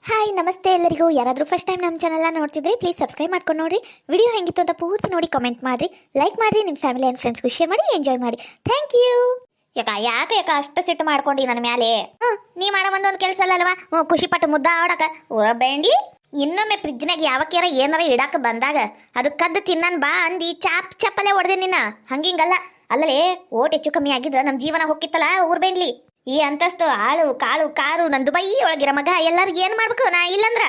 Hi ನಮಸ್ತೆ ಎಲ್ಲರಿಗೂ. ಯಾರಾದರೂ ಫಸ್ಟ್ ಟೈಮ್ ನಮ್ಮ ಚಾನಲ್ನ ನೋಡ್ತಿದ್ರೆ ಪ್ಲೀಸ್ ಸಬ್ಸ್ಕ್ರೈಬ್ ಮಾಡ್ಕೊಂಡು ನೋಡಿರಿ. ವಿಡಿಯೋ ಹೆಂಗಿತ್ತು ಅಂತ ಪೂರ್ತಿ ನೋಡಿ ಕಾಮೆಂಟ್ ಮಾಡಿರಿ, ಲೈಕ್ ಮಾಡಿರಿ, ನಿಮ್ಮ ಫ್ಯಾಮಿಲಿ ಆ್ಯಂಡ್ ಫ್ರೆಂಡ್ಸ್ಗೂ ಶೇರ್ ಮಾಡಿ ಎಂಜಾಯ್ ಮಾಡಿ. Thank you. ಯಾಕೆ ಅಷ್ಟು ಸಿಟ್ಟು ಮಾಡ್ಕೊಂಡು ನನ್ನ ಮ್ಯಾಲೆ? ನೀ ಮಾಡೋ ಒಂದೊಂದು ಕೆಲಸ ಅಲ್ಲಲ್ವಾ? ಖುಷಿ ಪಟ್ಟು ಮುದ್ದಾಡಕ ಊರ ಬೇಂಡ್ಲಿ. ಇನ್ನೊಮ್ಮೆ ಫ್ರಿಜ್ನಾಗ ಯಾವಕ್ಯಾರ ಏನಾರ ಇಡಾಕ ಬಂದಾಗ ಅದು ಕದ್ದು ತಿನ್ನನ್ ಬಾ ಅಂದಿ ಚಾಪ್ ಚಪ್ಪಲ್ಲೇ ಹೊಡೆದೆ ನಿನ್ನ. ಹಂಗಿಂಗಲ್ಲ ಅಲ್ಲಲೇ, ಓಟ್ ಹೆಚ್ಚು ಕಮ್ಮಿ ಆಗಿದ್ರ ನಮ್ಮ ಜೀವನ ಹೋಗಿತ್ತಲ್ಲ ಊರ್ ಬೇಂಡ್ಲಿ. ಈ ಅಂತಸ್ತು ಆಳು ಕಾಳು ಕಾರು ನನ್ನ ದುಬೈ ಒಳಗಿರೋ ಮಗ ಎಲ್ಲರೂ ಏನ್ ಮಾಡ್ಬೇಕು? ನಾ ಇಲ್ಲಂದ್ರ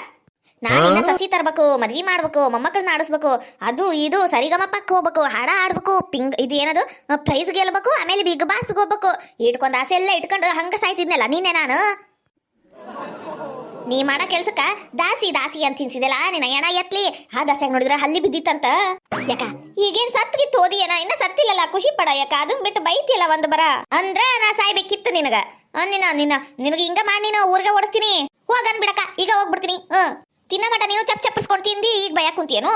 ನಾನಿನ್ನ ಸಸಿ ತರ್ಬೇಕು, ಮದ್ವಿ ಮಾಡ್ಬೇಕು, ಮೊಮ್ಮಕ್ಕಳನ್ನ ಆಡಿಸ್ಬೇಕು, ಅದು ಇದು ಸರಿಗಮಪಕ್ಕೆ ಹೋಗ್ಬೇಕು, ಹಾಡ ಆಡ್ಬೇಕು, ಇದು ಏನದು ಪ್ರೈಸ್ ಗೆಲ್ಬೇಕು, ಆಮೇಲೆ ಬಿಗ್ ಬಾಸ್ಗೆ ಹೋಗ್ಬೇಕು. ಇಟ್ಕೊಂಡ್ ಆಸೆ ಎಲ್ಲ ಇಟ್ಕೊಂಡು ಹಂಗ ಸಾಯ್ತಿದ್ನಲ್ಲ ನೀನೆ. ನಾನು ನೀ ಮಾಡೋ ಕೆಲ್ಸಕ್ಕ ದಾಸಿ ದಾಸಿ ಅಂತ ತಿನ್ಸಿದೆಲ್ಲ ನಿನ್ನ ಎಣ ಎತ್ಲಿ. ಆ ದಾಸಿಯಾಗ ನೋಡಿದ್ರೆ ಹಲ್ಲಿ ಬಿದ್ದಿತ್ತಂತ. ಯಾಕ ಈಗೇನ್ ಸತ್ಗಿ ತೋದಿ ಏನ? ಇನ್ನ ಸತ್ತಿಲ್ಲಲ್ಲ, ಖುಷಿ ಪಡ. ಯಾಕ ಅದನ್ ಬಿಟ್ಟು ಬೈತಿಲ್ಲ ಒಂದ್ ಬರ ಅಂದ್ರ ನಾ ಸಾಯ್ಬೇಕಿತ್ತು ನಿನಗ. ನಿನಗ ಹಿಂಗ ಮಾಡಿ ನೀನು ಊರಿಗೆ ಓಡಿಸ್ತೀನಿ. ಹೋಗನ್ ಬಿಡಕ, ಈಗ ಹೋಗ್ಬಿಡ್ತೀನಿ. ತಿನ್ನ ಮಟ ನೀನು ಚಪ್ ಚಪ್ಪರ್ಸ್ಕೊಂಡು ತಿಂದಿ ಈಗ ಭಯಕ್ ಕುಂತಿಯೇನು?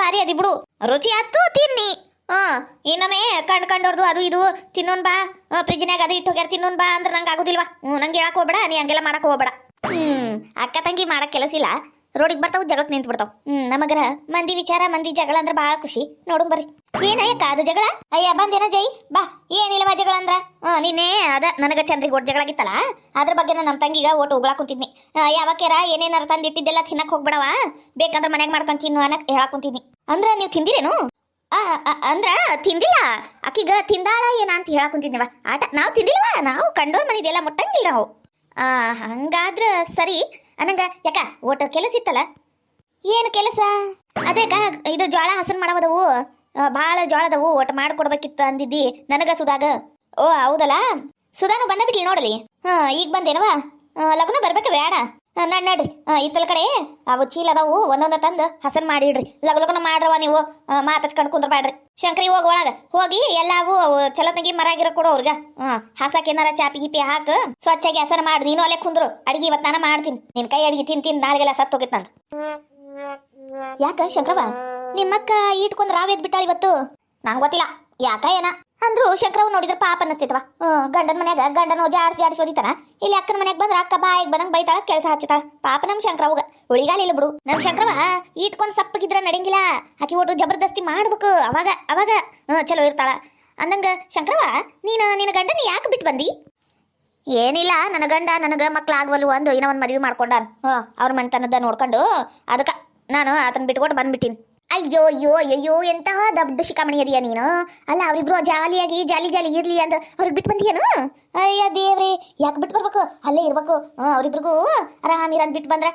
ಭಾರಿ ಅದಿ ಬಿಡು, ರುಚಿ ಆತು ತಿನ್ನಿ. ಇನ್ನೊಮ್ಮೆ ಕಂಡೋರ್ದು ಅದು ಇದು ತಿನ್ನೋನ್ ಬಾ, ಫ್ರಿಜ್ನಾಗ ಅದು ಇಟ್ಟು ಹೋಗ್ಯಾರ ತಿನ್ನೋನ್ ಬಾ ಅಂದ್ರೆ ನಂಗೆ ಆಗುದಿಲ್ವಾ? ನಂಗೆ ಹೇಳಕ್ ಹೋಗ್ಬೇಡ, ನೀ ಹಂಗೆಲ್ಲ ಮಾಡಕ್ ಹೋಗ್ಬೇಡ. ಅಕ್ಕ ತಂಗಿ ಮಾಡಕ್ ಕೆಲಸ ಇಲ್ಲ, ರೋಡಿಗೆ ಬರ್ತಾವ್ ಜಗಳಕ್ಕೆ ನಿಂತು ಬಿಡ್ತಾವ್. ನಮಗರ ಮಂದಿ ವಿಚಾರ ಮಂದಿ ಜಗಳ ಅಂದ್ರೆ ಬಹಳ ಖುಷಿ. ನೋಡು ಬರ್ರಿ. ಏನಯ್ಯಕ್ಕ ಅದು ಜಗಳ? ಅಯ್ಯ ಬಂದೇನ ಜೈ ಬಾ. ಏನಿಲ್ಲವಾ ಜಗಳ ಅಂದ್ರ? ನಿನ್ನೆ ಅದ ನನಗ ಚಂದ್ರಿಗೆ ಒಟ್ಟು ಜಗಳ ಆಗಿತ್ತಲ್ಲ, ಅದ್ರ ಬಗ್ಗೆ ನಮ್ಮ ತಂಗಿಗ ಒಟ್ಟು ಉಗ್ಳಾಕ್ ಕುಂತಿದ್ನಿ. ಯಾವಕ್ಯಾರ ಏನೇನಾರ ತಂದಿಟ್ಟಿದ್ದೆಲ್ಲ ತಿನ್ನಕ್ ಹೋಗ್ಬೇಡವ, ಬೇಕಂದ್ರೆ ಮನ್ಯಾಗ ಮಾಡ್ಕೊಂಡ್ ತಿನ್ನು ಅನ್ನಕ್ ಹೇಳಕ್ ಕುಂತಿದ್ನಿ. ಅಂದ್ರ ನೀವು ತಿಂದಿರೇನು? ಅಂದ್ರ ತಿಂದಿಲ್ಲ, ಆಕಿಗ ತಿಂದಾಳ ಏನ ಅಂತ ಹೇಳಕ್ ಕುಂತಿದ್ನಿವ. ಆಟ ನಾವು ತಿಂದಿಲ್ವಾ, ನಾವು ಕಂಡೋರ್ ಮನಿದೆಲ್ಲ ಮುಟ್ಟಂಗಿಲ್ಲ ನಾವು. ಹಂಗಾದ್ರ ಸರಿ ಅನ್ನಂಗ. ಯಾಕ ಒಟ್ಟು ಕೆಲಸ ಇತ್ತಲ್ಲ? ಏನು ಕೆಲಸ? ಅದೇಕ ಇದು ಜ್ವಾಳ ಹಸನ್ ಮಾಡವದವು, ಭಾಳ ಜ್ವಾಳದವು, ಒಟ್ಟು ಮಾಡ್ಕೊಡ್ಬೇಕಿತ್ತು ಅಂದಿದ್ದಿ ನನಗ ಸುಧಾಗ. ಓ ಹೌದಲ್ಲ, ಸುಧಾನು ಬಂದಬಿಟ್ಲಿ ನೋಡಲಿ. ಈಗ ಬಂದೇನವಾ? ಲಗ್ನ ಬರ್ಬೇಕ ಬೇಡ? ನಡ್ರಿ ಇತ್ತಲ ಕಡೆ ಅವು ಚೀಲ ಅದಾವು, ಒಂದೊಂದ ತಂದು ಹಸನ್ ಮಾಡಿಡ್ರಿ. ಲಗ್ನ ಮಾಡ್ರವ ನೀವು, ಮಾತಾಡ್ಸ್ಕೊಂಡು ಕುಂದ್ರಬೇಡ್ರಿ. ಶಂಕರಿ ಹೋಗಿ ಒಳಗ ಹೋಗಿ ಎಲ್ಲಾವು ಚಲತಗಿ ಮರ ಆಗಿರೋ ಕೊಡು ಅವ್ರಗ. ಹಾಸಕ್ ಏನಾರ ಚಾಪಿ ಗಿಪಿ ಹಾಕ, ಸ್ವಚ್ಛಾಗಿ ಹಸನ್ ಮಾಡಿ. ನೀನು ಅಲ್ಲೇ ಕುಂದ್ರು, ಅಡಿಗೆ ಇವತ್ತು ನಾನು ಮಾಡ್ತೀನಿ. ನಿನ್ ಕೈ ಅಡಿಗೆ ತಿಂತೀನಿ, ನಾಳೆಗೆಲ್ಲ ಸತ್ತು ಹೋಗಿತ್ ನಂದು. ಯಾಕ ಶಂಕರವ ನಿಮ್ಮಕ್ಕ ಇಟ್ಕೊಂಡ್ ರಾವ್ ಎದ್ ಬಿಟ್ಟಾಳ ಇವತ್ತು? ನಂಗೆ ಗೊತ್ತಿಲ್ಲ ಯಾಕ ಏನ ಅಂದ್ರು. ಶಂಕರವ್ ನೋಡಿದ್ರೆ ಪಾಪ ಅನ್ನಿಸ್ತಿತ್ವ. ಗಂಡನ ಮನ್ಯಾಗ ಗಂಡನ ಜಾಡ್ಸಿ ಓದಿತಾನ, ಇಲ್ಲಿ ಅಕ್ಕನ ಮನ್ಯಾಗ ಬಂದ್ರ ಅಕ್ಕ ಬಾಯಿಗೆ ಬಂದಂಗ್ ಬೈತಾಳ, ಕೆಲಸ ಹಚ್ಚಿತಾಳ. ಪಾಪ ನಮ್ ಶಂಕರವ್ಗ ಉಳಿಗಾಲ ಇಲ್ಲ ಬಿಡು. ನಮ್ ಶಂಕರವ ಇಟ್ಕೊಂಡ್ ಸಪ್ಪಗಿದ್ರ ನಡಂಗಿಲ್ಲ, ಆಕಿ ಒಟ್ಟು ಜಬರ್ದಸ್ತಿ ಮಾಡ್ಬೇಕು, ಅವಾಗ ಅವಾಗ ಚಲೋ ಇರ್ತಾಳ ಅಂದಂಗ. ಶಂಕರವ ನಿನ್ನ ಗಂಡನ ಯಾಕೆ ಬಿಟ್ಟು ಬಂದಿ? ಏನಿಲ್ಲ, ನನ್ನ ಗಂಡ ನನಗ ಮಕ್ಳು ಆಗ್ವಲ್ವು ಅಂದು ಇನ್ನೂ ಒಂದು ಮದುವೆ ಮಾಡ್ಕೊಂಡಾನ. ಅವ್ರ ಮನೆತನದ ನೋಡ್ಕೊಂಡು ಅದಕ್ಕೆ ನಾನು ಆತನ ಬಿಟ್ಕೊಟ್ಟು ಬಂದ್ಬಿಟ್ಟಿನಿ. ಅಯ್ಯೋ ಅಯ್ಯೋ ಅಯ್ಯೋ, ಎಂತಹ ದೊಡ್ಡ ಶಿಖಾಮಣಿ ಅದೀಯ ನೀನು. ಅಲ್ಲ ಅವರಿಬ್ರು ಜಾಲಿಯಾಗಿ ಜಾಲಿ ಇರ್ಲಿ ಅಂತ ಅವ್ರಿಗೆ ಬಿಟ್ಟು ಬಂದಿಯೇನು? ಅಯ್ಯ ದೇವ್ರಿ, ಯಾಕೆ ಬಿಟ್ಟು ಬರ್ಬೇಕು? ಅಲ್ಲೇ ಇರ್ಬೇಕು. ಅವ್ರಿಬ್ರಿಗೂ ಆರಾಮಿರಂದ್ ಬಿಟ್ಟು ಬಂದ್ರ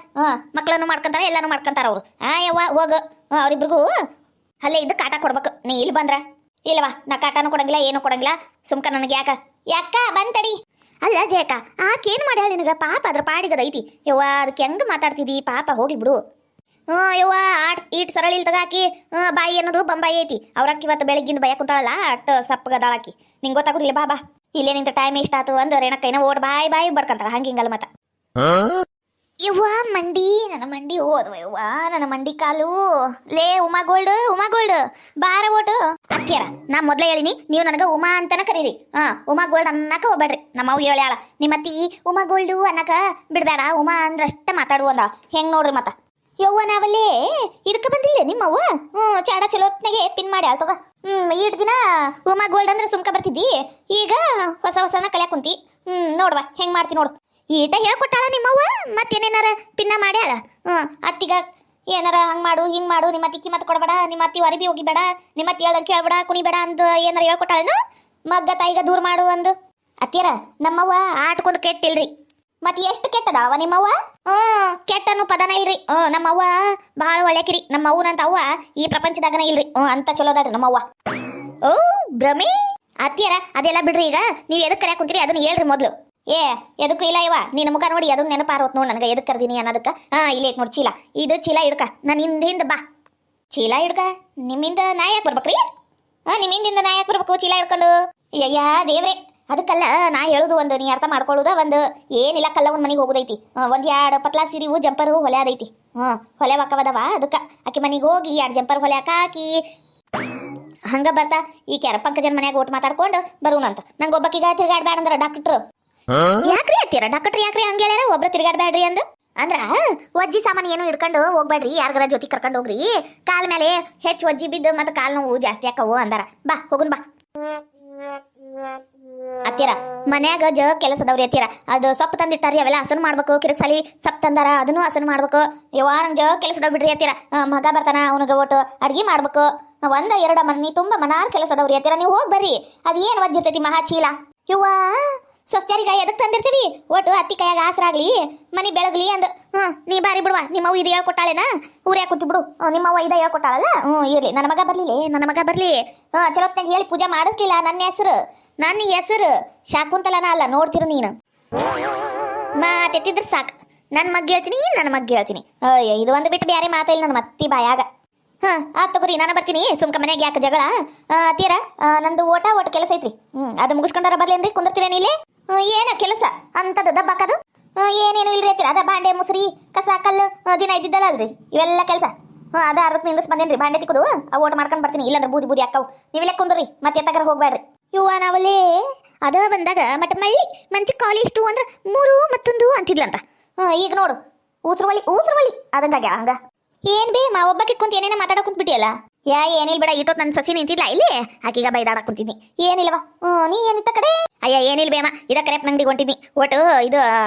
ಮಕ್ಳನ್ನು ಮಾಡ್ಕೊಂತಾರ, ಎಲ್ಲಾನು ಮಾಡ್ಕೊಂತಾರ ಅವ್ರು. ಯವ್ವ ಹೋಗು, ಅವ್ರಿಬ್ರಿಗೂ ಅಲ್ಲೇ ಇದ್ದು ಕಾಟ ಕೊಡ್ಬೇಕು. ನೀ ಇಲ್ಲಿ ಬಂದ್ರ ಇಲ್ಲವಾ, ನಾ ಕಾಟನೂ ಕೊಡಂಗಿಲ್ಲ, ಏನೂ ಕೊಡಂಗಿಲ್ಲ. ಸುಮ್ಕ ನನಗೆ ಯಾಕ ಬಂತಡಿ. ಅಲ್ಲ ಜಯಕ, ಆಕೇನು ಮಾಡ್ಯಾಳ ನಿನಗ? ಪಾಪ ಅದ್ರ ಪಾಡಿಗದೈತಿ. ಯವ್ವ ಅದಕ್ಕೆ ಹೆಂಗೆ ಮಾತಾಡ್ತಿದಿ? ಪಾಪ ಹೋಗಿ ಬಿಡು. ಯವ್ವ ಈಟ್ ಸರಳ ಇಲ್ ತಗಾಕಿ ಬಾಯಿ ಅನ್ನೋದು ಬಂಬಾಯಿ ಐತಿ. ಅವ್ರಕ್ಕಿ ಇವತ್ತು ಬೆಳಗ್ಗಿಂದ ಬಯ ಕುಂತಾಳಲ್ಲ, ಅಟ್ ಸಪ್ಪಗದಾಳಾಕಿ. ನಿಂಗೆ ಗೊತ್ತಾಗುದಿಲ್ಲ. ಬಾಬಾ ಇಲ್ಲೇ ನಿಂತ ಟೈಮ್ ಇಷ್ಟ ಆತು ಅಂದ ರೇಣಕ್ಕೈನ ಓಡ್ ಬಾಯಿ ಬಡ್ಕಂತಾಳ. ಹಂಗಿಂಗಲ್ಲ ಮತ್ತ. ಯವ್ವ ಮಂಡಿ, ನನ್ನ ಮಂಡಿ ಹೋದ್ವ. ಯವ್ವ ನನ್ನ ಮಂಡಿ ಕಾಲು. ಲೇ ಉಮಾ ಗೋಲ್ಡ್ ಬಾರ ಓಟು ಅತ್ಯಾರ. ನಾ ಮೊದ್ಲೇ ಹೇಳಿನಿ, ನೀವು ನನಗ ಉಮಾ ಅಂತನ ಕರೀರಿ. ಉಮಾ ಗೋಲ್ಡ್ ಅನ್ನಕ ಹೋಗ್ಬೇಡ್ರಿ. ನಮ್ಮವ್ ಹೇಳ್ಯಾಳ, ನಿಮ್ಮತ್ತಿ ಉಮಾ ಗೋಲ್ಡು ಅನ್ನಕ ಬಿಡ್ಬೇಡ, ಉಮಾ ಅಂದ್ರಷ್ಟ ಮಾತಾಡುವ ಅಂದ. ಹೆಂಗ್ ನೋಡ್ರಿ ಮತ್ತ. ಯವ್ವ ನಾವಲ್ಲೇ ಇದಕ್ಕೆ ಬಂದಿಲ್ಲ ನಿಮ್ಮವ್ವ. ಚಾಡ ಚಲೋತ್ನಾಗೆ ಪಿನ್ ಮಾಡಿ ಆಳ್ತವ. ಈಟ್ ದಿನ ಉಮಾ ಗೋಲ್ಡ್ ಅಂದ್ರೆ ಸುಮ್ಕ ಬರ್ತಿದ್ದಿ, ಈಗ ಹೊಸನ ಕಲ್ಯಾಕ್ ಕುಂತಿ. ನೋಡ್ವಾ ಹೆಂಗ್ ಮಾಡ್ತಿ ನೋಡು. ಈಟ ಹೇಳ್ಕೊಟ್ಟಾಳ ನಿಮ್ಮವ್ವ, ಮತ್ತೇನೇನಾರ ಪಿನ್ನ ಮಾಡ್ಯಾಳ. ಅತ್ತಿಗ ಏನಾರ ಹಂಗ್ ಮಾಡು ಹಿಂಗ್ ಮಾಡು, ನಿಮ್ಮ ಅತ್ತಿ ಕಿಮ್ಮತ್ ಕೊಡಬೇಡ, ನಿಮ್ಮ ಅತ್ತಿ ಹೊರಬಿ ಹೋಗಿಬೇಡ, ನಿಮ್ಮ ಅತ್ತಿ ಹೇಳಂಗೆ ಕೇಳ್ಬೇಡ, ಕುಣಿಬೇಡ ಅಂದು ಏನಾರ ಹೇಳ್ಕೊಟ್ಟಾಳನು? ಮಗ್ಗ ತಾಯಿಗ ದೂರ ಮಾಡು ಅಂದು. ಅತ್ತಿಯರ ನಮ್ಮವ್ವ ಆಟ್ಕೊಂಡ್ ಕೆಟ್ಟಿಲ್ರಿ. ಮತ್ ಎಷ್ಟು ಕೆಟ್ಟದಾವ ನಿಮ್ಮವ್ವ? ಕೆಟ್ಟನು ಪದನ ಇಲ್ರಿ. ನಮ್ಮವ್ವ ಬಹಳ ಒಳ್ಳೆಕಿರಿ. ನಮ್ಮ ಅವ್ವನಂತ ಅವ್ವ ಈ ಪ್ರಪಂಚದಾಗನ ಇಲ್ರಿ. ಅಂತ ಚಲೋದಾಡ್ರಿ ನಮ್ಮವ್ವ. ಓ ಭ್ರಮಿ ಅತ್ತಿಯರ, ಅದೆಲ್ಲ ಬಿಡ್ರಿ. ಈಗ ನೀವು ಎದಕ್ ಕರ್ಯಾಕ್ ಕುಂತೀರಿ ಅದನ್ನ ಹೇಳ್ರಿ ಮೊದ್ಲು. ಎದಕ್ಕೂ ಇಲ್ಲ ಇವ, ನಿನ್ನ ಮುಖ ನೋಡಿ ಅದನ್ನ ನೆನಪಾರೋತ್ ನೋಡ್ ನನಗೆ ಎದಕ್ ಕರ್ದೀನಿ ಅನ್ನೋದಕ್ಕ. ಇಲ್ಲೇ ನೋಡಿ ಚೀಲ, ಇದು ಚೀಲ ಹಿಡ್ಕ. ನಾನು ಹಿಂದಿಂದ ಬಾ, ಚೀಲ ಹಿಡ್ಕ. ನಿಮ್ಮಿಂದ ನಾ ಯಾಕೆ ಬರ್ಬೇಕ್ರಿ? ನಿಮ್ಮ ಹಿಂದಿಂದ ನಾ ಯಾಕೆ ಬರ್ಬೇಕು ಚೀಲ ಹಿಡ್ಕೊಂಡು? ಅಯ್ಯ ದೇವ್ರೆ, ಅದಕ್ಕಲ್ಲ ನಾ ಹೇಳುದು. ಒಂದು ನೀ ಅರ್ಥ ಮಾಡ್ಕೊಳ್ಳುದ ಒಂದು. ಏನಿಲ್ಲ, ಕಲ್ಲ ಒಂದು ಮನೆಗೆ ಹೋಗುದೈತಿ. ಒಂದು 2 ಪತ್ಲಾ ಸೀರಿವು ಜಂಪರು ಹೊಲೆ ಅದೈತಿ. ಹೊಲೆ ಹಾಕವದವ. ಅದಕ್ಕೆ ಆಕೆ ಮನೆಗೆ ಹೋಗಿ 2 ಜಂಪರ್ ಹೊಲೆ ಹಾಕಿ ಹಂಗ ಬರ್ತಾ ಈ ಕೆರ ಪಂಕಜನ್ ಮನ್ಯಾಗ ಓಟ್ ಮಾತಾಡ್ಕೊಂಡು ಬರುವಂತ. ನಂಗೆ ಒಬ್ಬಕ್ಕಿಗ ತಿರ್ಗಾಡ್ಬೇಡ ಅಂದ್ರ ಡಾಕ್ಟ್ರು. ಯಾಕ್ರಿ ಅತ್ತೀರ ಡಾಕ್ಟ್ರ್ ಯಾಕ್ರಿ ಹಂಗ ಹೇಳ್ಯಾರ? ಒಬ್ರು ತಿರ್ಗಾಡ್ಬೇಡ್ರಿ ಅಂದು. ಅಂದ್ರ ಒಜ್ಜಿ ಸಾಮಾನು ಏನು ಹಿಡ್ಕೊಂಡು ಹೋಗ್ಬೇಡ್ರಿ, ಯಾರಿಗಾರ ಜೊತೆ ಕರ್ಕೊಂಡು ಹೋಗ್ರಿ. ಕಾಲ್ ಮೇಲೆ ಹೆಚ್ಚು ಒಜ್ಜಿ ಬಿದ್ದು ಮತ್ತೆ ಕಾಲ್ ನೋವು ಜಾಸ್ತಿ ಆಕವು ಅಂದಾರ. ಬಾ ಹೋಗುನ್ ಬಾ. ಅತ್ತೀರ ಮನ್ಯಾಗ ಕೆಲಸ ಅದಾವ್ರಿ ಅತ್ತೀರ. ಅದು ಸೊಪ್ಪು ತಂದಿಟ್ಟಾರಿ, ಅವೆಲ್ಲ ಹಸನ್ ಮಾಡ್ಬೇಕು. ಕಿರಕ್ ಸಾಲಿ ಸೊಪ್ಪು ತಂದಾರ, ಅದನ್ನು ಹಸನ್ ಮಾಡ್ಬೇಕು. ಯವ್ವಾ ನಂಗೆ ಕೆಲಸ ಅದಾವ್ ಬಿಡ್ರಿ ಅತ್ತೀರ. ಮಗ ಬರ್ತಾನ, ಅವನಿಗೆ ಒಟ್ಟು ಅಡ್ಗಿ ಮಾಡ್ಬೇಕು. ಒಂದ ಎರಡ ಮನಿ ತುಂಬಾ ಮನಾರ್ ಕೆಲಸ ಅದಾವ್ರಿ ಅತ್ತೀರ. ನೀವು ಹೋಗಿ ಬರ್ರಿ. ಅದೇನ್ ಒಜ್ಜಿರ್ತೈತಿ ಮಹಾ ಚೀಲ. ಯವ್ವಾ ಸ್ವಸ್ತ್ಯಾರಿಗ ಎದಕ್ ತಂದಿರ್ತೀವಿ? ಒಟ್ಟು ಅತ್ತಿ ಕೈಯಾಗ ಆಸರಾಗ್ಲಿ, ಮನಿ ಬೆಳಗ್ಲಿ ಅಂದ್. ನೀ ಬಾರಿ ಬಿಡುವ. ನಿಮ್ಮವ್ವ ಇದು ಹೇಳ್ಕೊಟ್ಟಾಳೆನ? ಊರ್ಯಾಗ ಕುಂತು ಬಿಡು. ನಿಮ್ಮವ್ವ ಇದ ಹೇಳ್ಕೊಟ್ಟಾಳಲ್ಲ. ಇರ್ಲಿ, ನನ್ನ ಮಗ ಬರ್ಲಿಲ್ಲ, ನನ್ನ ಮಗ ಬರ್ಲಿ. ಚಲೋತ್ನಾಗ ಹೇಳಿ ಪೂಜೆ ಮಾಡಿಸ್ಲಿಲ್ಲ. ನನ್ನ ಹೆಸರು ಶಾಕುಂತಲನ ಅಲ್ಲ, ನೋಡ್ತಿರು ನೀನು. ಮಾತೆತ್ತಿದ್ರೆ ಸಾಕು. ನನ್ನ ಮಗ್ ಹೇಳ್ತೀನಿ. ಅಯ್ಯ ಇದು ಒಂದು ಬಿಟ್ಟು ಬ್ಯಾರೆ ಮಾತಾ ಇಲ್ಲ ನನ್ನ ಮತ್ತಿ ಬಾಯಾಗ. ಆತ್ ತಗೋರಿ, ನಾನು ಬರ್ತೀನಿ. ಸುಮ್ಕ ಮನ್ಯಾಗ ಯಾಕೆ ಜಗಳ? ತೀರ ನಂದು ಓಟ ಕೆಲಸ ಐತ್ರಿ. ಅದು ಮುಗಿಸ್ಕೊಂಡಾರ ಬರ್ಲೇನ್ರಿ? ಕುಂದಿರ್ತೀರೇನು ಇಲ್ಲಿ? ಏನ ಕೆಲಸ ಅಂತದ ದಬ್ಬಾಕದು? ಏನೇನು ಇಲ್ರಿ ಐತಿರ. ಅದ ಬಾಂಡೆ ಮುಸ್ರಿ ಕಸ ಕಲ್ಲು ದಿನ ಇದ್ದಿದ್ದಲ್ಲ ಅಲ್ರಿ ಇವೆಲ್ಲ ಕೆಲಸ. ಅದ ಅರ್ಧಕ್ಕೆ ನಿಂದಿಸ್ ಬಂದೇನ್ರಿ. ಬಾಂಡೆ ತಿಕ್ಕದು ಆ ಓಟ ಮಾಡ್ಕೊಂಡು ಬರ್ತೀನಿ. ಇಲ್ಲಾಂದ್ರೆ ಬೂದಿ ಬೂದಿ ಅಕ್ಕವು. ನೀವೆಲ್ಲ ಕುಂದ್ರಿ, ಮತ್ತೆ ಎತ್ತಗಾರ ಹೋಗ್ಬೇಡ್ರಿ. ಇವ್ವ ನಾವಲ್ಲೇ ಅದ ಬಂದಾಗ ಮಟ ಮಳ್ಳಿ ಮಂಚ ಕಾಲೇಜ್ ಅಂದ್ರೆ 3 ಮತ್ತೊಂದು ಅಂತಿದ್ಲಂತ. ಈಗ ನೋಡು ಊಸ್ರವಳಿ ಅದಂಗಾಗ ಹಂಗ. ಏನ್ ಬೇ ಒಬ್ಬಕ್ಕೆ ಕುಂತ ಏನೇನ ಮಾತಾಡಕ್ ಕುಂತ್ಬಿಟ್ಟಿಯಲ್ಲ. ಏನಿಲ್ ಬೇಡ, ಇಟ್ಟೋತ್ ನನ್ನ ಸಸಿ ನಿಂತಿಲ್ಲ ಇಲ್ಲಿ, ಆಕೀಗ ಬೈದಾಡಕ್ ಕುಂತಿದ್ನಿ. ಏನಿಲ್ಲವಾ? ನೀ ಏನಿತ್ತ ಕಡೆ? ಅಯ್ಯ ಏನಿಲ್ ಬೇಮ, ಇದ ಕರೆಪ್ ಅಂಗಡಿಗೆ ಹೊಂಟಿದ್ನಿ. ಒಟ್ಟು ಇದು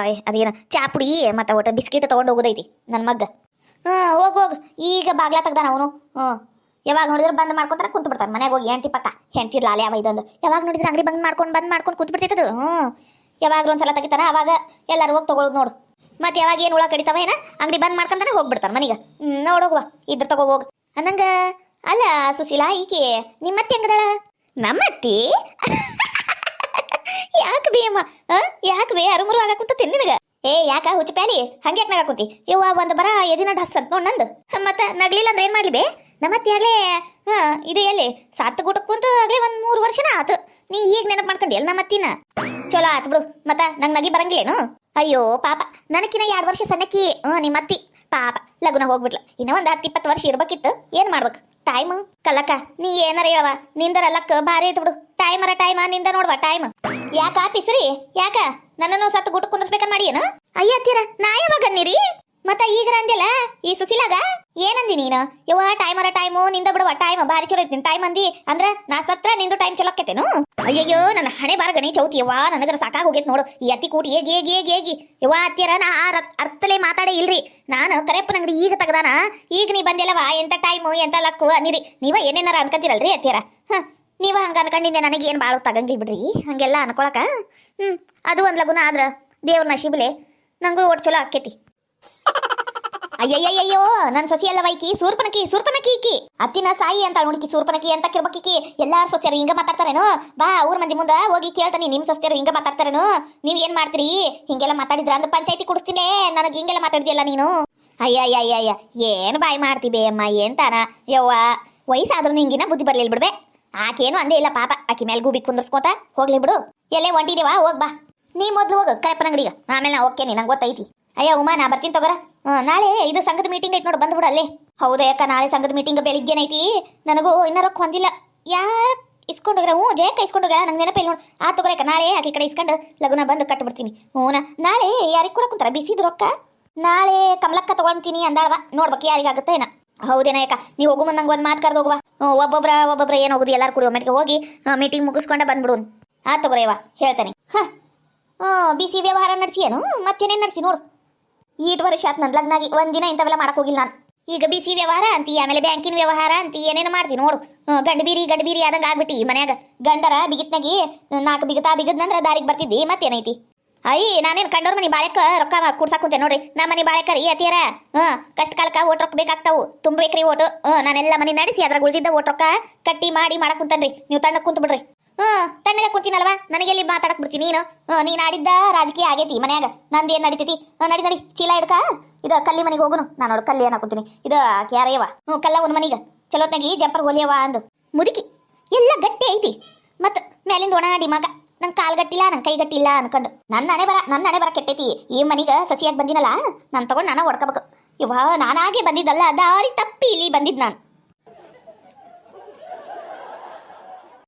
ಅದೇನು ಚಾ ಪುಡಿ ಮತ್ತೆ ಒಟ್ಟು ಬಿಸ್ಕಿಟ್ ತಗೊಂಡು ಹೋಗೋದೈತಿ ನನ್ನ ಮಗ್ಗ. ಹೋಗ್ ಈಗ ಬಾಗ್ಲಾ ತೆಗ್ದಾನ ಅವನು. ಯಾವಾಗ ನೋಡಿದ್ರೆ ಬಂದ್ ಮಾಡ್ಕೊಂತಾರ ಕುಂತ್ ಬಿಡ್ತಾನೆ ಮನ್ಯಾಗ ಹೋಗಿ. ಹೆಂಡತಿ ಪಕ್ಕ ಹೆಂಡ್ತಿರ್ಲ ಅಲೆ ಅವ ಇದಂದು. ಯಾವಾಗ ನೋಡಿದ್ರೆ ಅಂಗಡಿ ಬಂದ್ ಮಾಡ್ಕೊಂಡು ಕುಂತ್ ಬಿಡ್ತೈತದು. ಯಾವಾಗ ಒಂದ್ಸಲ ತೆಗಿತಾನ, ಅವಾಗ ಎಲ್ಲಾರು ಹೋಗಿ ತಗೊಳ್ಳೋದು ನೋಡು. ಮತ್ತೆ ಯಾವಾಗ ಏನು ಹುಳ ಕಡಿತಾವ ಏನ ಅಂಗಡಿ ಬಂದ್ ಮಾಡ್ಕೊಂತಾನೆ ಹೋಗ್ಬಿಡ್ತಾರ ಮನೀಗ. ನೋಡೋಗುವ ಇದ್ರ ತಗೋ ಹೋಗ್ ಅನ್ನಂಗ. ಅಲ್ಲ ಸುಶೀಲಾ, ಈಕೆ ನಿಮ್ಮತ್ತಿ ಹೆಂಗದಾಳ? ನಮ್ಮತ್ತಿ ಯಾಕೆ ಬೇ ಅಮ್ಮ? ಯಾಕೆ ಬೇ ಅರುಮುರು ಆಗ ಕುಂತ ನಿನಗ? ಯಾಕ ಹುಚ್ಚ ಪ್ಯಾಲಿ ಹಂಗೆ ಯಾಕೆ ನಗಾಕುಂತಿ? ಇವ್ವ ಒಂದು ಬರ ಎದಿನ ಡಸ್ ಅಂತ ನೋಡ್ ನಂದು. ಮತ್ತೆ ನಗ್ಲಿಲ್ಲ ಅಂದ್ರೆ ಏನ್ ಮಾಡ್ಲಿ ಬೇ? ನಮ್ಮತ್ತಿ ಆಗ್ಲೇ ಇದು ಎಲ್ಲಿ ಸಾತ್ ಗುಟಕ್ ಕುಂತು ಆಗ್ಲೇ 1-3 ವರ್ಷನ ಆತು. ನೀ ಈಗ ನೆನಪು ಮಾಡ್ಕೊಂಡಿ ಎಲ್ಲ ನಮ್ಮತ್ತಿನ. ಚಲೋ ಆತ್ ಬಿಡು. ಮತ್ತ ನಂಗೆ ನಗಿ ಬರಂಗಿಲ್ಲೇನು? ಅಯ್ಯೋ ಪಾಪ, ನನಕಿನ 2 ವರ್ಷ ಸಣ್ಣಕ್ಕಿ. ನಿಮ್ಮತ್ತಿ ಪಾಪ ಲಗುನ ಹೋಗ್ಬಿಟ್ಲ. ಇನ್ನ ಒಂದ್ 10-20 ವರ್ಷ ಇರ್ಬೇಕಿತ್ತು. ಏನ್ ಮಾಡ್ಬೇಕು? ಟೈಮ್ ಕಲ್ಲಕ್ಕ, ನೀ ಏನಾರ ಹೇಳವ. ನಿಂದರ ಲಕ್ಕ ಭಾರಿ ಐತ್ ಬಿಡು. ಟೈಮ ನಿಂದ ನೋಡ್ವಾ ಟೈಮ್. ಯಾಕ ಪಿಸ್ರಿ? ಯಾಕ ನನ್ನನ್ನು ಸತ್ತು ಗುಟ್ಟು ಕುಂದಿಸ್ಬೇಕನ್ ಮಾಡಿ ಏನು? ಅಯ್ಯ ಅತ್ತೀರ, ನಾ ಯಾವಾಗ ಅನ್ನಿರಿ? ಮತ್ತ ಈಗ ಅಂದಿಲ್ಲ ಈ ಸುಶೀಲಾಗ ಏನಂದಿ ನೀನು? ಯವ್ವ ಟೈಮು ನಿಂದ ಬಿಡುವ. ಟೈಮ್ ಭಾರಿ ಚಲೋ ಐತಿ. ಟೈಮ್ ಅಂದಿ ಅಂದ್ರ ನಾ ಸತ್ರ ನಿಂದು ಟೈಮ್ ಚಲೋ ಆಕೇತೇನು? ಅಯ್ಯಯ್ಯೋ ನನ್ನ ಹಣೆ ಬಾರ ಗಣಿ ಚೌತಿ. ಯವ್ವ ನನಗರ ಸಾಕಾಗ ಹೋಗೈತ್ ನೋಡು ಈ ಅತ್ತಿ ಕೂಟಿ ಏಗಿ. ಯವ್ವ ಅತ್ತಿಯರ ನಾ ಅರ್ಥಲೇ ಮಾತಾಡೇ ಇಲ್ರಿ. ನಾನು ಕರೆಪ್ಪನ ಅಂಗಡಿ ಈಗ ತೆಗ್ದಾನ. ಈಗ ನೀ ಬಂದಿಲ್ಲವಾ ಎಂತ ಟೈಮು ಎಂತ ಲಕ್ಕು ಅನ್ನಿರಿ. ನೀವ ಏನೇನಾರ ಅನ್ಕಂತೀರಲ್ರಿ ಅತ್ತಿಯರ. ನೀವ ಹಂಗ ಅನ್ಕೊಂಡಿದ್ದೆ, ನನಗೆ ಏನ್ ಬಾಳು ತಗಂಗಿಲ್ ಬಿಡ್ರಿ ಹಂಗೆಲ್ಲ ಅನ್ಕೊಳಕ. ಅದು ಒಂದ್ ಲಗುನ ಆದ್ರ ದೇವ್ರ ನಶೀಬಲೆ ನಂಗೂ ಒಟ್ಟು ಚಲೋ ಆಕೇತಿ. ಅಯ್ಯಯ್ಯಯ್ಯೋ ನನ್ ಸೊಸಿ ಅಲ್ಲ ವೈಕಿ ಸೂರ್ಪನಕಿ ಈಕಿ ಅತ್ತಿನ ಸಾಯಿ ಅಂತ ನೋಡಿಕಿ ಸೂರ್ಪನಕಿ ಅಂತ ಕಿರ್ಬೇಕಿ. ಎಲ್ಲಾರು ಸೊಸ್ಯರು ಹಿಂಗ ಮಾತಾಡ್ತಾರೇನು? ಬಾ ಊರ್ ಮಂದಿ ಮುಂದ ಹೋಗಿ ಕೇಳ್ತಾನಿ, ನಿಮ್ ಸೊಸ್ಯರು ಹಿಂಗ ಮಾತಾಡ್ತಾರೇನು? ನೀವ್ ಏನ್ ಮಾಡ್ತೀರಿ ಹಿಂಗೆಲ್ಲ ಮಾತಾಡಿದ್ರ ಅಂದ್ರೆ ಪಂಚಾಯತಿ ಕೊಡಿಸ್ತೀನಿ. ನನಗೆ ಹಿಂಗೆಲ್ಲ ಮಾತಾಡ್ದಿಯಲ್ಲ ನೀನು. ಅಯ್ಯಯ್ಯಯ್ಯ ಏನ್ ಬಾಯಿ ಮಾಡ್ತೀವಿ ಅಮ್ಮ ಎಂತಾನ? ಯವ್ವ ವಯಸ್ಸಾದ್ರೂ ನಿಂಗಿನ ಬುದ್ಧಿ ಬರ್ಲಿಲ್ಲ ಬಿಡ್ಬೆ. ಆಕೇನು ಅಂದೇ ಇಲ್ಲ ಪಾಪ. ಆಕಿ ಮೇಲೆ ಗೂಬಿ ಕುಂದರ್ಸ್ಕೋತ ಹೋಗ್ಲಿ ಬಿಡು. ಎಲ್ಲೇ ಹೊಂಟಿದೇವಾ ಹೋಗ್ ಬಾ. ನೀ ಮೊದ್ಲು ಹೋಗು ಕರೆಪ್ಪನ ಅಂಗಡಿಗ, ಆಮೇಲೆ ನಾ ಓಕೆ ನಂಗೆ ಗೊತ್ತೈತಿ. ಅಯ್ಯ ಉಮಾ ನಾ ಬರ್ತೀನಿ ತಗೋರ. ನಾಳೆ ಇದು ಸಂಘದ ಮೀಟಿಂಗ್ ಐತಿ ನೋಡು, ಬಂದ್ಬಿಡು ಅಲ್ಲೇ. ಹೌದಾ ಯಾಕ? ನಾಳೆ ಸಂಘದ ಮೀಟಿಂಗ್ ಬೆಳಿಗ್ಗೆನೈತಿ. ನನಗೂ ಇನ್ನ ರೊಕ್ಕ ಹೊಂದಿಲ್ಲ. ಯಾರು ಇಸ್ಕೊಂಡೋಗ್ರ? ಜಯಕ್ಕ ಇಸ್ಕೊಂಡೋಗ್ರ, ನಂಗೆ ನೆನಪಿಲ್ಲ ನೋಡು. ಆ ತಗೋರಕ್ಕ ನಾಳೆ ಆಕೆ ಕಡೆ ಇಸ್ಕೊಂಡು ಲಗುನ ಬಂದು ಕಟ್ಬಿಡ್ತೀನಿ. ನಾಳೆ ಯಾರಿಗೆ ಕೂಡ ಕುಂತಾರ ಬಿಸಿದ ರೊಕ್ಕ? ನಾಳೆ ಕಮಲಕ್ಕ ತಗೊಳ್ತೀನಿ ಅಂದಾಳವ, ನೋಡ್ಬೇಕು ಯಾರಿಗಾಗುತ್ತೆ ಏನ. ಹೌದೇನ ಯಾಕ? ನೀವು ಹೋಗು ನಂಗೆ ಒಂದು ಮಾತು ಕರೆದು ಹೋಗುವ. ಒಬ್ಬೊಬ್ರ ಏನು ಹೋಗುದು ಎಲ್ಲಾರು ಕೂಡ ಒಮ್ಮೆಗೆ ಹೋಗಿ ಮೀಟಿಂಗ್ ಮುಗಿಸ್ಕೊಂಡ ಬಂದ್ಬಿಡು. ಆ ತಗೋರಯ್ಯವ ಹೇಳ್ತಾನೆ. ಬಿಸಿ ವ್ಯವಹಾರ ನಡೆಸಿ ಏನು ಮತ್ತೇನೇನು ನಡೆಸಿ ನೋಡು. 8 ವರ್ಷ ಆತ್ ನನ್ನ ಲಗ್ನಾಗಿ, ಒಂದಿನ ಇಂಥವೆಲ್ಲ ಮಾಡಕ್ ಹೋಗಿಲ್ಲ ನಾನು. ಈಗ ಬಿಸಿ ವ್ಯವಹಾರ ಅಂತಿ, ಆಮೇಲೆ ಬ್ಯಾಂಕಿನ ವ್ಯವಹಾರ ಅಂತಿ, ಏನೇನು ಮಾಡ್ತೀನಿ ನೋಡು. ಗಂಡು ಬೀರಿ ಆದಂಗೆ ಆಗ್ಬಿಟ್ಟು ಈ ಮನ್ಯಾಗ. ಗಂಡರ ಬಿಗಿತ್ನಾಗಿ 4 ಬಿಗದ್ನಂದ್ರ ದಾರಿಗೆ ಬರ್ತಿದ್ದಿ. ಮತ್ತೇನೈತಿ? ನಾನೇನು ಕಂಡೋರ್ ಮನಿ ಬಾಳೆಕ ರೊಕ್ಕ ಕೂಡ್ಸಾಕ್ ಕುಂತೆ ನೋಡ್ರಿ. ನಮ್ಮ ಮನಿ ಬಾಳೆಕರಿ ಅತಿಯಾರ ಕಷ್ಟ ಕಾಲಕ್ಕ ಓಟ್ ರೊಕ್ಕ ಬೇಕಾಗ್ತಾವು, ತುಂಬ್ಬೇಕ್ರಿ ಓಟು. ನಾನೆಲ್ಲ ಮನಿ ನಡೆಸಿ ಅದ್ರಾಗ ಉಳಿದಿದ್ದ ಓಟ್ ರೊಕ್ಕ ಕಟ್ಟಿ ಮಾಡಿ ಮಾಡಕ್ ಕುಂತನ್ರಿ. ನೀವು ತಣ್ಣಗೆ ಕುಂತ ಬಿಡ್ರಿ. ತಣ್ಣಗೆ ಕುಂತೀನಲ್ವಾ, ನನಗೆಲ್ಲಿ ಮಾತಾಡಕ್ ಬಿಡ್ತೀನಿ ನೀನು? ನೀನ್ ಆಡಿದ್ದ ರಾಜಕೀಯ ಆಗೈತಿ ಮನ್ಯಾಗ. ನಂದು ಏನ್ ನಡೀತೈತಿ? ನಡಿ ಚೀಲ ಹಿಡ್ಕ ಇದು ಕಲ್ಲಿ ಮನಿಗೆ ಹೋಗುನು. ನಾನು ನೋಡು ಕಲ್ಲಿ ಏನಾಕುಂತೀನಿ. ಇದು ಕ್ಯಾರಯ್ಯವ ಕಲ್ಲ ಒಂದು ಮನಿಗ ಚಲೋತ್ನಾಗಿ ಜಂಪರ್ ಹೋಲಿಯವ ಅಂದು ಮುದುಕಿ ಎಲ್ಲ ಗಟ್ಟಿ ಐತಿ. ಮತ್ ಮೇಲಿಂದ ಒಣಾಡಿ ಮಗ ನಂಗೆ ಕಾಲ್ ಗಟ್ಟಿಲ್ಲ, ನಂಗೆ ಕೈ ಗಟ್ಟಿಲ್ಲ ಅನ್ಕೊಂಡು ನನ್ನ ಹಣೆ ಬರ ಕೆಟ್ಟೈತಿ. ಈ ಮನಿಗ ಸಸಿಯಾಗಿ ಬಂದಿನಲ್ಲ, ನಾನು ತಗೊಂಡು ನಾನು ಹೊಡ್ಕೋಬೇಕು. ಇವ ನಾನಾಗೆ ಬಂದಿದ್ದಲ್ಲ, ದಾರಿ ತಪ್ಪಿ ಇಲ್ಲಿ ಬಂದಿದ್ದು ನಾನು.